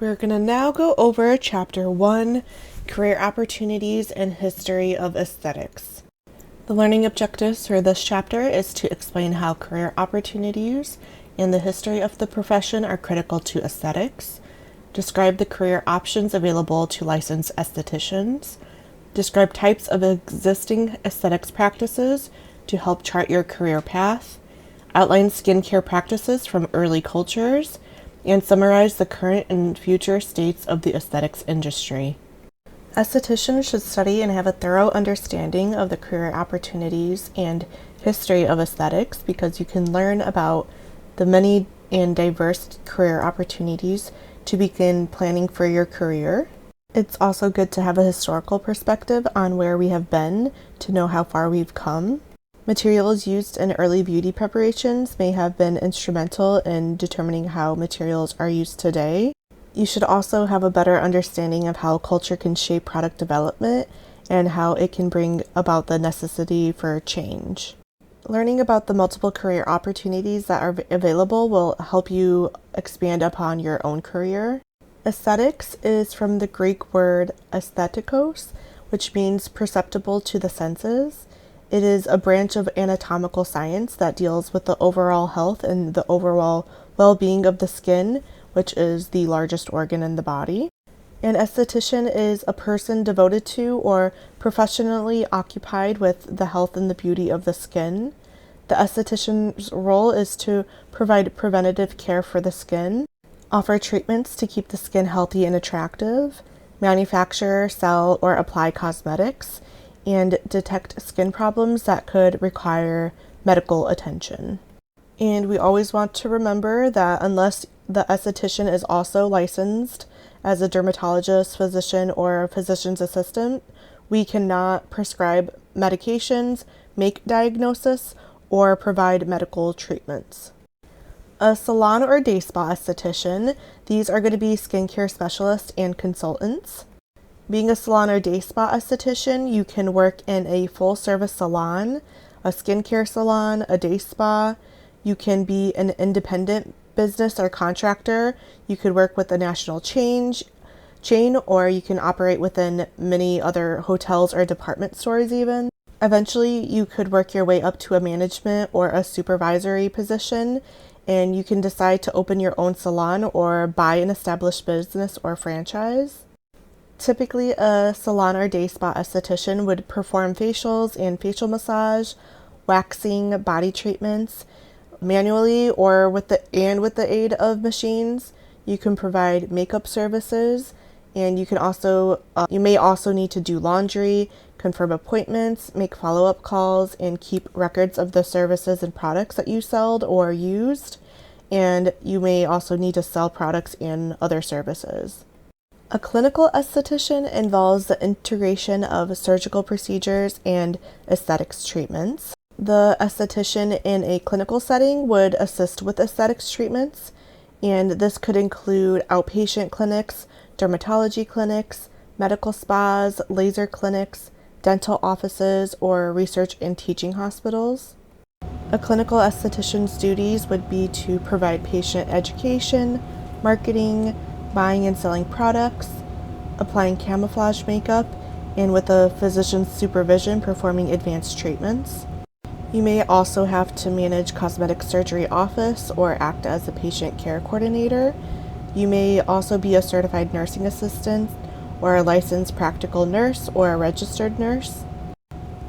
We're going to now go over Chapter 1, Career Opportunities and History of Aesthetics. The learning objectives for this chapter is to explain how career opportunities and the history of the profession are critical to aesthetics, describe the career options available to licensed estheticians, describe types of existing aesthetics practices to help chart your career path, outline skincare practices from early cultures, and summarize the current and future states of the aesthetics industry. Estheticians should study and have a thorough understanding of the career opportunities and history of aesthetics because you can learn about the many and diverse career opportunities to begin planning for your career. It's also good to have a historical perspective on where we have been to know how far we've come. Materials used in early beauty preparations may have been instrumental in determining how materials are used today. You should also have a better understanding of how culture can shape product development and how it can bring about the necessity for change. Learning about the multiple career opportunities that are available will help you expand upon your own career. Aesthetics is from the Greek word aesthetikos, which means perceptible to the senses. It is a branch of anatomical science that deals with the overall health and the overall well-being of the skin, which is the largest organ in the body. An esthetician is a person devoted to or professionally occupied with the health and the beauty of the skin. The esthetician's role is to provide preventative care for the skin, offer treatments to keep the skin healthy and attractive, manufacture, sell, or apply cosmetics, and detect skin problems that could require medical attention. And we always want to remember that unless the esthetician is also licensed as a dermatologist, physician, or a physician's assistant, we cannot prescribe medications, make diagnosis, or provide medical treatments. A salon or day spa esthetician, these are going to be skincare specialists and consultants. Being a salon or day spa esthetician, you can work in a full-service salon, a skincare salon, a day spa. You can be an independent business or contractor. You could work with a national chain, or you can operate within many other hotels or department stores even. Eventually, you could work your way up to a management or a supervisory position, and you can decide to open your own salon or buy an established business or franchise. Typically, a salon or day spa esthetician would perform facials and facial massage, waxing, body treatments, manually or with the aid of machines. You can provide makeup services, and you may also need to do laundry, confirm appointments, make follow-up calls, and keep records of the services and products that you sold or used. And you may also need to sell products and other services. A clinical esthetician involves the integration of surgical procedures and aesthetics treatments. The esthetician in a clinical setting would assist with aesthetics treatments, and this could include outpatient clinics, dermatology clinics, medical spas, laser clinics, dental offices, or research and teaching hospitals. A clinical esthetician's duties would be to provide patient education, marketing, buying and selling products, applying camouflage makeup, and with a physician's supervision, performing advanced treatments. You may also have to manage cosmetic surgery office or act as a patient care coordinator. You may also be a certified nursing assistant or a licensed practical nurse or a registered nurse.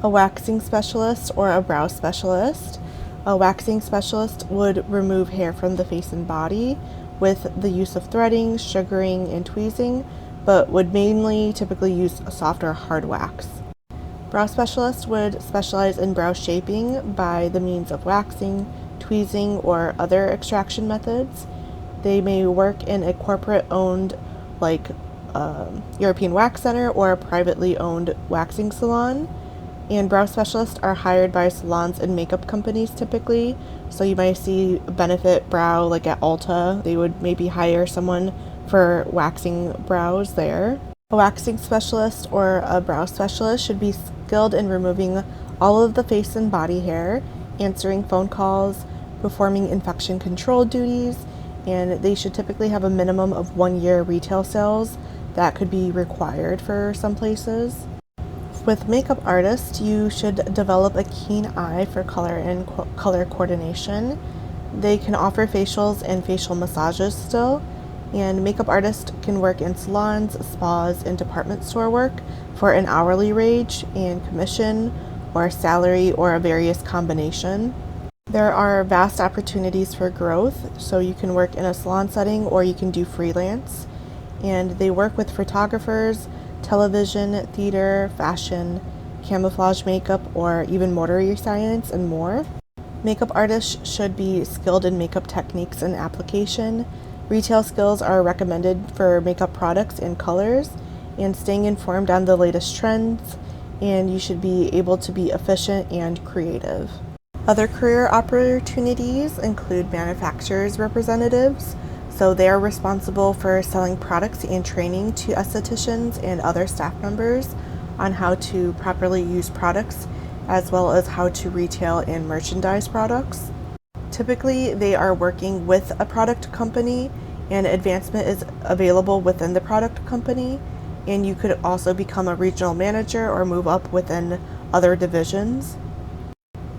A waxing specialist or a brow specialist. A waxing specialist would remove hair from the face and body with the use of threading, sugaring, and tweezing, but would mainly typically use a soft or hard wax. Brow specialists would specialize in brow shaping by the means of waxing, tweezing, or other extraction methods. They may work in a corporate-owned, like European Wax Center, or a privately owned waxing salon. And brow specialists are hired by salons and makeup companies typically. So you might see Benefit Brow like at Ulta. They would maybe hire someone for waxing brows there. A waxing specialist or a brow specialist should be skilled in removing all of the face and body hair, answering phone calls, performing infection control duties, and they should typically have a minimum of 1 year retail sales. That could be required for some places. With makeup artists, you should develop a keen eye for color and color coordination. They can offer facials and facial massages still, and makeup artists can work in salons, spas, and department store work for an hourly wage and commission or salary or a various combination. There are vast opportunities for growth, so you can work in a salon setting or you can do freelance. And they work with photographers, television, theater, fashion, camouflage makeup, or even mortuary science and more. Makeup artists should be skilled in makeup techniques and application. Retail skills are recommended for makeup products and colors, and staying informed on the latest trends, and you should be able to be efficient and creative. Other career opportunities include manufacturers representatives. So they are responsible for selling products and training to estheticians and other staff members on how to properly use products, as well as how to retail and merchandise products. Typically, they are working with a product company, and advancement is available within the product company, and you could also become a regional manager or move up within other divisions.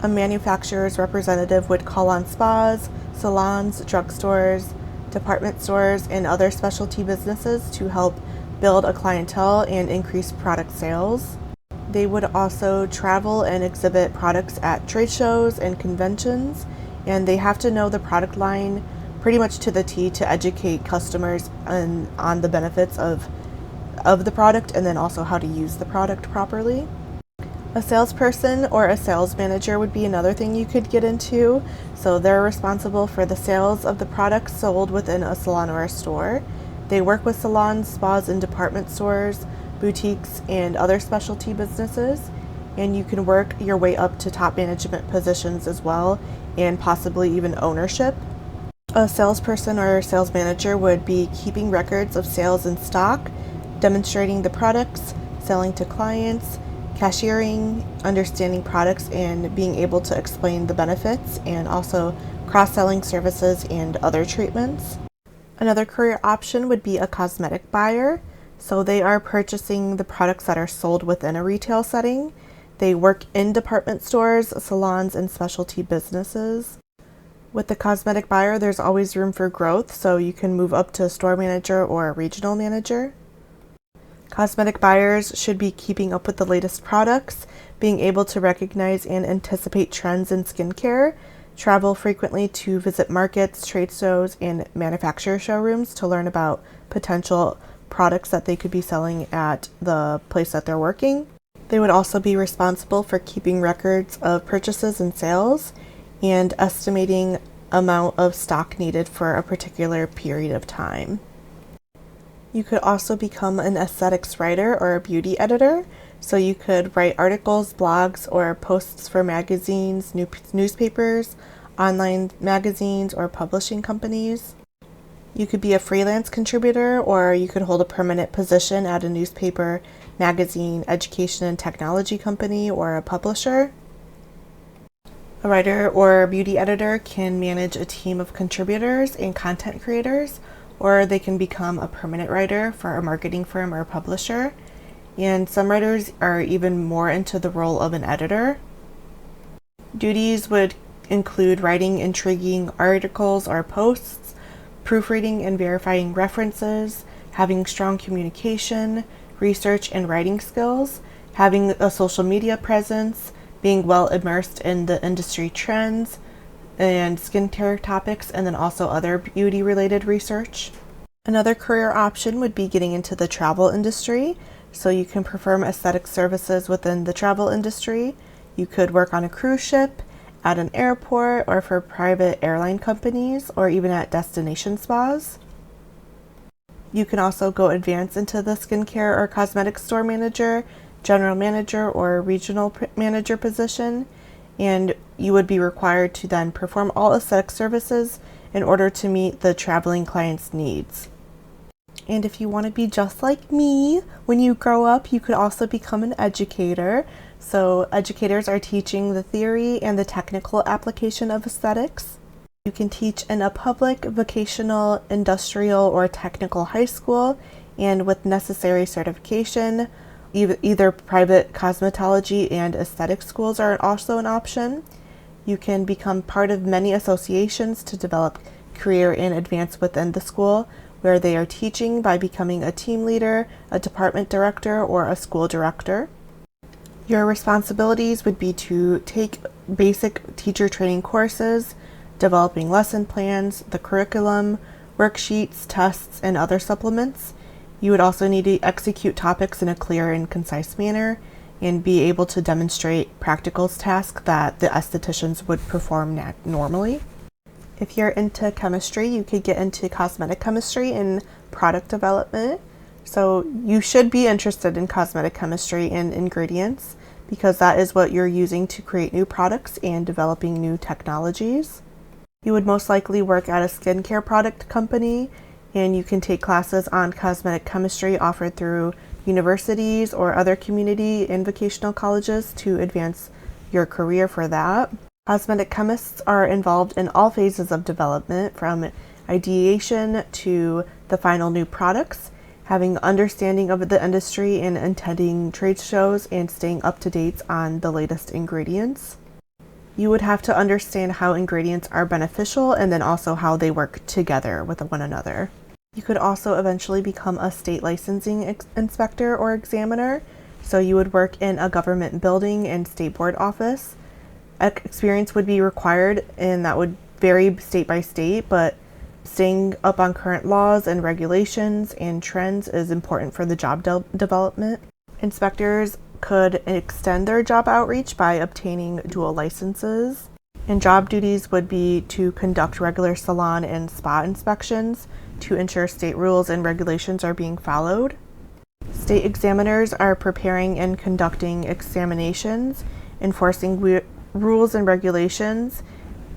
A manufacturer's representative would call on spas, salons, drugstores, department stores, and other specialty businesses to help build a clientele and increase product sales. They would also travel and exhibit products at trade shows and conventions, and they have to know the product line pretty much to the T to educate customers on the benefits of the product and then also how to use the product properly. A salesperson or a sales manager would be another thing you could get into. So they're responsible for the sales of the products sold within a salon or a store. They work with salons, spas, and department stores, boutiques, and other specialty businesses. And you can work your way up to top management positions as well, and possibly even ownership. A salesperson or sales manager would be keeping records of sales in stock, demonstrating the products, selling to clients, cashiering, understanding products, and being able to explain the benefits, and also cross-selling services and other treatments. Another career option would be a cosmetic buyer. So they are purchasing the products that are sold within a retail setting. They work in department stores, salons, and specialty businesses. With the cosmetic buyer, there's always room for growth, so you can move up to a store manager or a regional manager. Cosmetic buyers should be keeping up with the latest products, being able to recognize and anticipate trends in skincare, travel frequently to visit markets, trade shows, and manufacturer showrooms to learn about potential products that they could be selling at the place that they're working. They would also be responsible for keeping records of purchases and sales and estimating amount of stock needed for a particular period of time. You could also become an aesthetics writer or a beauty editor. So you could write articles, blogs, or posts for magazines, newspapers, online magazines, or publishing companies. You could be a freelance contributor, or you could hold a permanent position at a newspaper, magazine, education and technology company, or a publisher. A writer or beauty editor can manage a team of contributors and content creators, or they can become a permanent writer for a marketing firm or publisher. And some writers are even more into the role of an editor. Duties would include writing intriguing articles or posts, proofreading and verifying references, having strong communication, research and writing skills, having a social media presence, being well immersed in the industry trends and skincare topics, and then also other beauty related research. Another career option would be getting into the travel industry. So you can perform aesthetic services within the travel industry. You could work on a cruise ship, at an airport, or for private airline companies, or even at destination spas. You can also go advance into the skincare or cosmetic store manager, general manager, or regional manager position, and you would be required to then perform all aesthetic services in order to meet the traveling client's needs. And if you want to be just like me, when you grow up, you could also become an educator. So educators are teaching the theory and the technical application of aesthetics. You can teach in a public, vocational, industrial, or technical high school, and with necessary certification, either private cosmetology and aesthetic schools are also an option. You can become part of many associations to develop career and advance within the school, where they are teaching by becoming a team leader, a department director, or a school director. Your responsibilities would be to take basic teacher training courses, developing lesson plans, the curriculum, worksheets, tests, and other supplements. You would also need to execute topics in a clear and concise manner and be able to demonstrate practical tasks that the estheticians would perform normally. If you're into chemistry, you could get into cosmetic chemistry and product development. So you should be interested in cosmetic chemistry and ingredients because that is what you're using to create new products and developing new technologies. You would most likely work at a skincare product company, and you can take classes on cosmetic chemistry offered through universities or other community and vocational colleges to advance your career for that. Cosmetic chemists are involved in all phases of development, from ideation to the final new products, having understanding of the industry and attending trade shows and staying up to date on the latest ingredients. You would have to understand how ingredients are beneficial and then also how they work together with one another. You could also eventually become a state licensing inspector or examiner. So you would work in a government building and state board office. Experience would be required, and that would vary state by state, but staying up on current laws and regulations and trends is important for the job development. Inspectors could extend their job outreach by obtaining dual licenses, and job duties would be to conduct regular salon and spa inspections to ensure state rules and regulations are being followed. State examiners are preparing and conducting examinations, enforcing rules and regulations,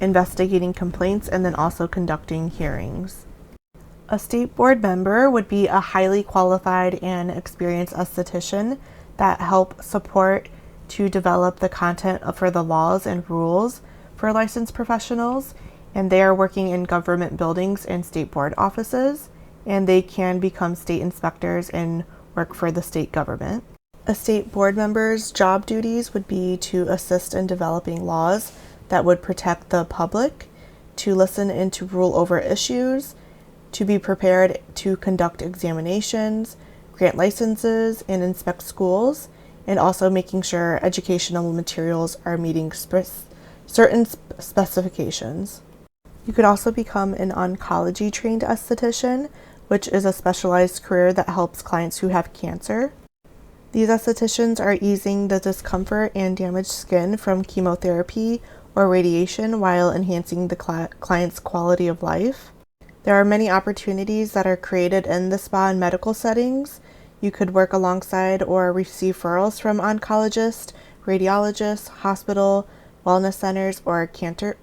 investigating complaints, and then also conducting hearings. A state board member would be a highly qualified and experienced esthetician that help support to develop the content for the laws and rules for licensed professionals, and they are working in government buildings and state board offices, and they can become state inspectors and work for the state government. A state board member's job duties would be to assist in developing laws that would protect the public, to listen and to rule over issues, to be prepared to conduct examinations, grant licenses, and inspect schools, and also making sure educational materials are meeting certain specifications. You could also become an oncology trained esthetician, which is a specialized career that helps clients who have cancer. These estheticians are easing the discomfort and damaged skin from chemotherapy or radiation while enhancing the client's quality of life. There are many opportunities that are created in the spa and medical settings. You could work alongside or receive referrals from oncologists, radiologists, hospital, wellness centers, or cancer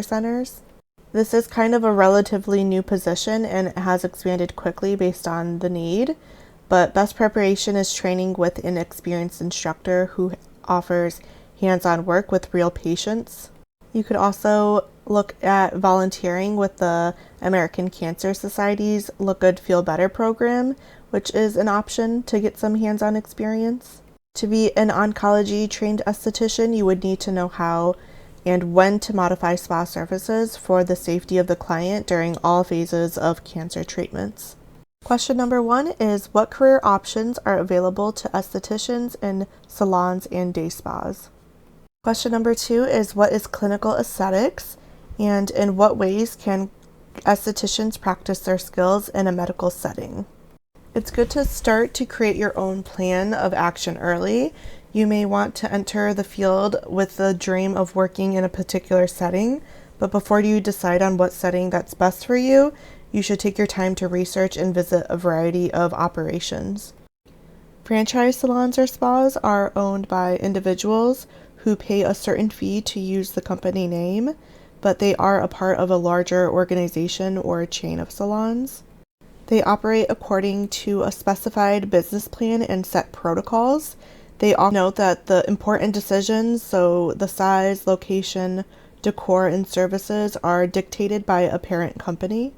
centers. This is kind of a relatively new position and it has expanded quickly based on the need, but best preparation is training with an experienced instructor who offers hands-on work with real patients. You could also look at volunteering with the American Cancer Society's Look Good, Feel Better program, which is an option to get some hands-on experience. To be an oncology trained esthetician, you would need to know how and when to modify spa services for the safety of the client during all phases of cancer treatments. Question number 1 is, what career options are available to estheticians in salons and day spas? Question number 2 is, what is clinical aesthetics, and in what ways can estheticians practice their skills in a medical setting? It's good to start to create your own plan of action early. You may want to enter the field with the dream of working in a particular setting, but before you decide on what setting that's best for you, you should take your time to research and visit a variety of operations. Franchise salons or spas are owned by individuals who pay a certain fee to use the company name, but they are a part of a larger organization or a chain of salons. They operate according to a specified business plan and set protocols. They all note that the important decisions, so the size, location, decor, and services are dictated by a parent company.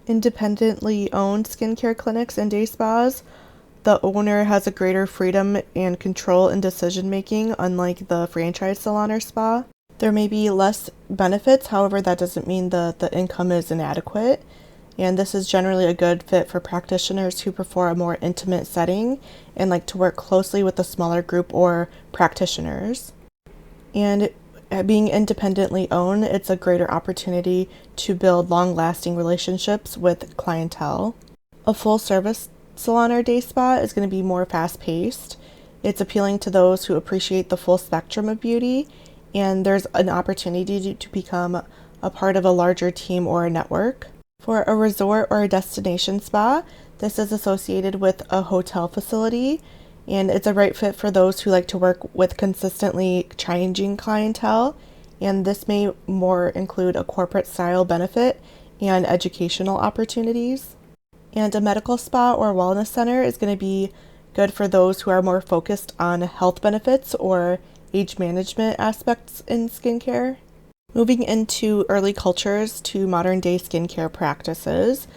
Independently owned skincare clinics and day spas, the owner has a greater freedom and control in decision making, unlike the franchise salon or spa. There may be less benefits, however, that doesn't mean the income is inadequate. And this is generally a good fit for practitioners who prefer a more intimate setting and like to work closely with a smaller group or practitioners. And being independently owned, it's a greater opportunity to build long-lasting relationships with clientele. A full-service salon or day spa is going to be more fast-paced. It's appealing to those who appreciate the full spectrum of beauty, and there's an opportunity to become a part of a larger team or a network. For a resort or a destination spa, this is associated with a hotel facility, and it's a right fit for those who like to work with consistently changing clientele, and this may more include a corporate style benefit and educational opportunities. And a medical spa or wellness center is going to be good for those who are more focused on health benefits or age management aspects in skincare. Moving into early cultures to modern day skincare practices,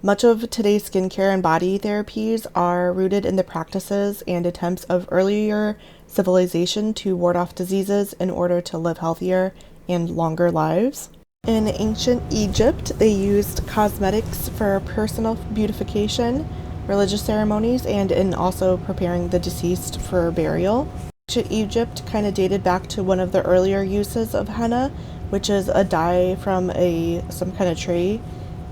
much of today's skincare and body therapies are rooted in the practices and attempts of earlier civilization to ward off diseases in order to live healthier and longer lives. In ancient Egypt, they used cosmetics for personal beautification, religious ceremonies, and in also preparing the deceased for burial. Ancient Egypt kind of dated back to one of the earlier uses of henna, which is a dye from some kind of tree,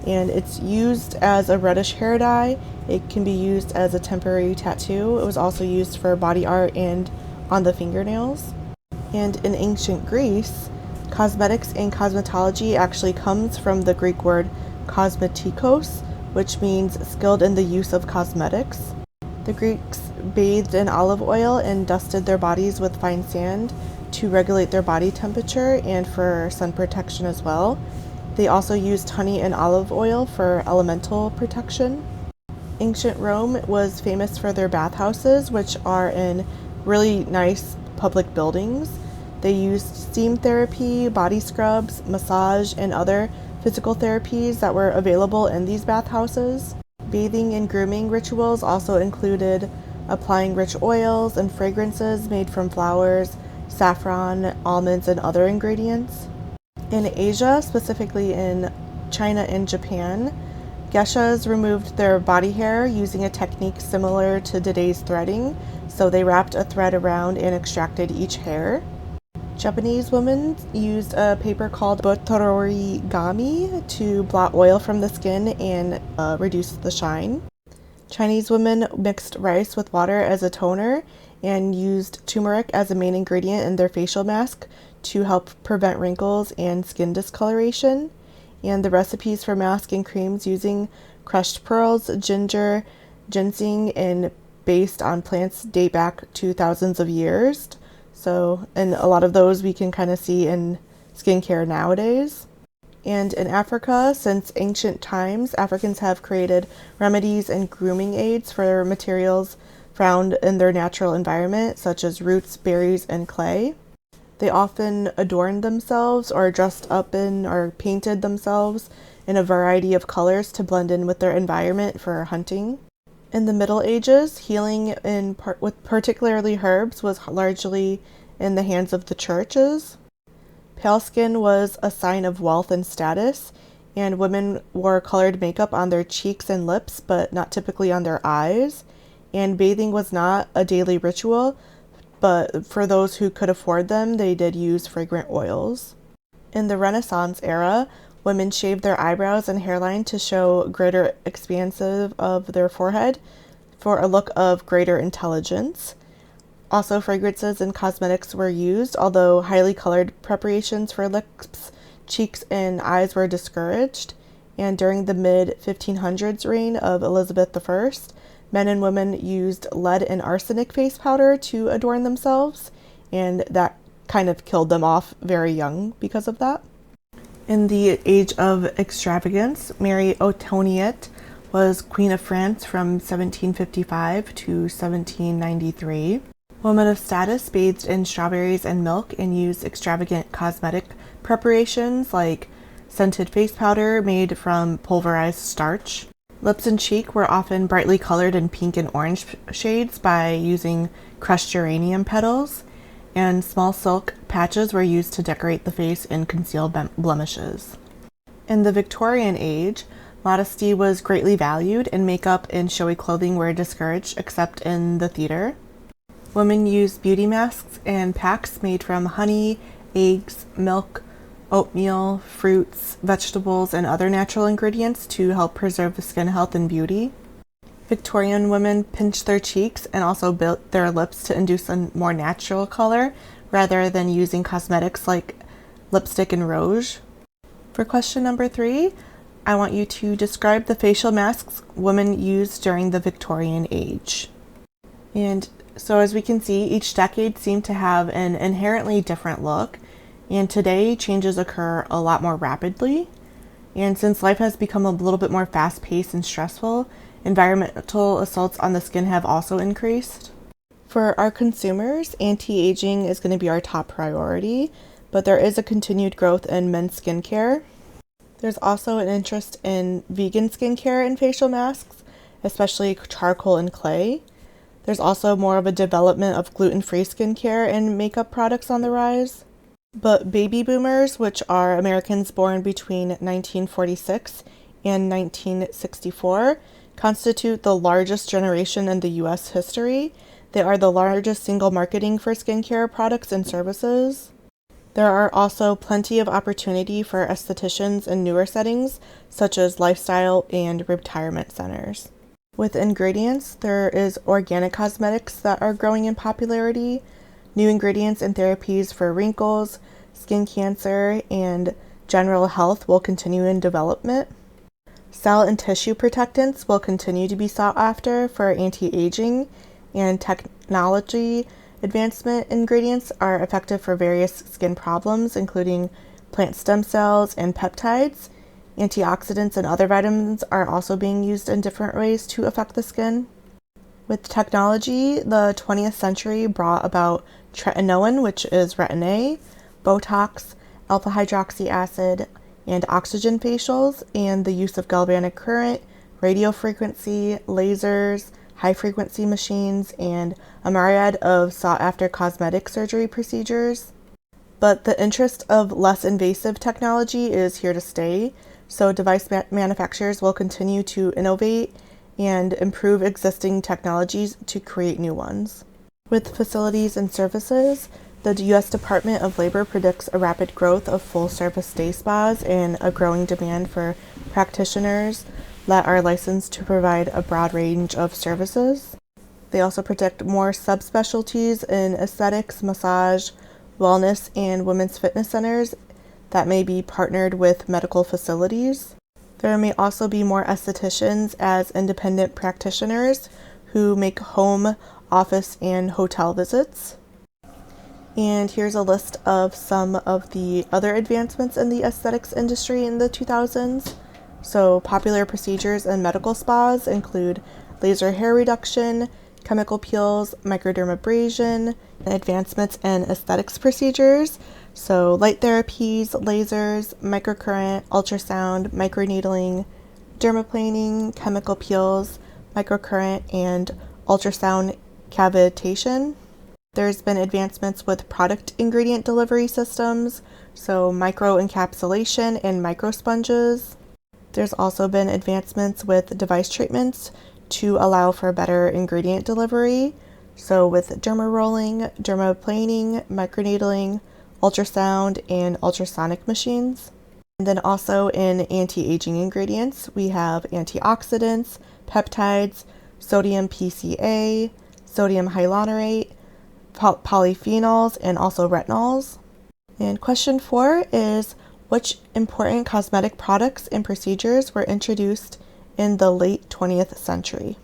and it's used as a reddish hair dye. It can be used as a temporary tattoo. It was also used for body art and on the fingernails. And in ancient Greece, cosmetics and cosmetology actually comes from the Greek word kosmetikos, which means skilled in the use of cosmetics. The Greeks bathed in olive oil and dusted their bodies with fine sand to regulate their body temperature and for sun protection as well. They also used honey and olive oil for elemental protection. Ancient Rome was famous for their bathhouses, which are in really nice public buildings. They used steam therapy, body scrubs, massage, and other physical therapies that were available in these bathhouses. Bathing and grooming rituals also included applying rich oils and fragrances made from flowers, saffron, almonds, and other ingredients. In Asia, specifically in China and Japan, geishas removed their body hair using a technique similar to today's threading, so they wrapped a thread around and extracted each hair. Japanese women used a paper called botorigami to blot oil from the skin and reduce the shine. Chinese women mixed rice with water as a toner and used turmeric as a main ingredient in their facial mask to help prevent wrinkles and skin discoloration. And the recipes for masks and creams using crushed pearls, ginger, ginseng, and based on plants date back to thousands of years. So, and a lot of those we can kind of see in skincare nowadays. And in Africa, since ancient times, Africans have created remedies and grooming aids for materials found in their natural environment, such as roots, berries, and clay. They often adorned themselves or dressed up in or painted themselves in a variety of colors to blend in with their environment for hunting. In the Middle Ages, healing with particularly herbs was largely in the hands of the churches. Pale skin was a sign of wealth and status, and women wore colored makeup on their cheeks and lips, but not typically on their eyes. And bathing was not a daily ritual, but for those who could afford them, they did use fragrant oils. In the Renaissance era, women shaved their eyebrows and hairline to show greater expansive of their forehead for a look of greater intelligence. Also, fragrances and cosmetics were used, although highly colored preparations for lips, cheeks, and eyes were discouraged. And during the mid-1500s reign of Elizabeth I, men and women used lead and arsenic face powder to adorn themselves, and that kind of killed them off very young because of that. In the age of extravagance, Marie Antoinette was Queen of France from 1755 to 1793. Women of status bathed in strawberries and milk and used extravagant cosmetic preparations like scented face powder made from pulverized starch. Lips and cheek were often brightly colored in pink and orange shades by using crushed geranium petals, and small silk patches were used to decorate the face and conceal blemishes. In the Victorian age, modesty was greatly valued, and makeup and showy clothing were discouraged except in the theater. Women used beauty masks and packs made from honey, eggs, milk, oatmeal, fruits, vegetables, and other natural ingredients to help preserve skin health and beauty. Victorian women pinched their cheeks and also built their lips to induce a more natural color rather than using cosmetics like lipstick and rouge. For question number 3, I want you to describe the facial masks women used during the Victorian age. And so as we can see, each decade seemed to have an inherently different look, and today changes occur a lot more rapidly. And since life has become a little bit more fast-paced and stressful, environmental assaults on the skin have also increased. For our consumers, anti-aging is going to be our top priority, but there is a continued growth in men's skincare. There's also an interest in vegan skincare and facial masks, especially charcoal and clay. There's also more of a development of gluten-free skincare and makeup products on the rise. But baby boomers, which are Americans born between 1946 and 1964, constitute the largest generation in the U.S. history. They are the largest single marketing for skincare products and services. There are also plenty of opportunity for estheticians in newer settings, such as lifestyle and retirement centers. With ingredients, there is organic cosmetics that are growing in popularity, new ingredients and therapies for wrinkles, skin cancer, and general health will continue in development. Cell and tissue protectants will continue to be sought after for anti-aging, and technology advancement ingredients are effective for various skin problems, including plant stem cells and peptides. Antioxidants and other vitamins are also being used in different ways to affect the skin. With technology, the 20th century brought about tretinoin, which is Retin-A, Botox, alpha hydroxy acid, and oxygen facials, and the use of galvanic current, radiofrequency, lasers, high-frequency machines, and a myriad of sought-after cosmetic surgery procedures. But the interest of less invasive technology is here to stay, so device manufacturers will continue to innovate and improve existing technologies to create new ones. With facilities and services, the U.S. Department of Labor predicts a rapid growth of full-service day spas and a growing demand for practitioners that are licensed to provide a broad range of services. They also predict more subspecialties in aesthetics, massage, wellness, and women's fitness centers that may be partnered with medical facilities. There may also be more estheticians as independent practitioners who make home, office, and hotel visits. And here's a list of some of the other advancements in the aesthetics industry in the 2000s. So popular procedures in medical spas include laser hair reduction, chemical peels, microdermabrasion, and advancements in aesthetics procedures. So light therapies, lasers, microcurrent, ultrasound, microneedling, dermaplaning, chemical peels, microcurrent, and ultrasound cavitation. There's been advancements with product ingredient delivery systems, so microencapsulation and microsponges. There's also been advancements with device treatments to allow for better ingredient delivery, so with derma rolling, dermaplaning, microneedling, ultrasound, and ultrasonic machines. And then also in anti-aging ingredients, we have antioxidants, peptides, sodium PCA, sodium hyaluronate, polyphenols, and also retinols. And question 4 is, which important cosmetic products and procedures were introduced in the late 20th century?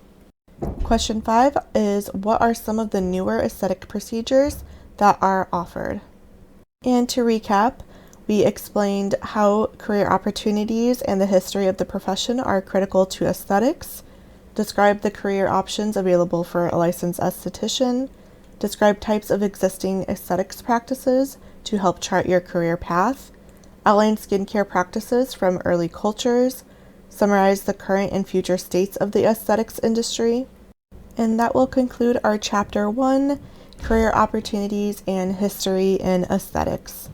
Question 5 is, what are some of the newer aesthetic procedures that are offered? And to recap, we explained how career opportunities and the history of the profession are critical to aesthetics, described the career options available for a licensed esthetician, described types of existing aesthetics practices to help chart your career path, outline skincare practices from early cultures, summarize the current and future states of the aesthetics industry. And that will conclude our Chapter 1, Career Opportunities and History in Aesthetics.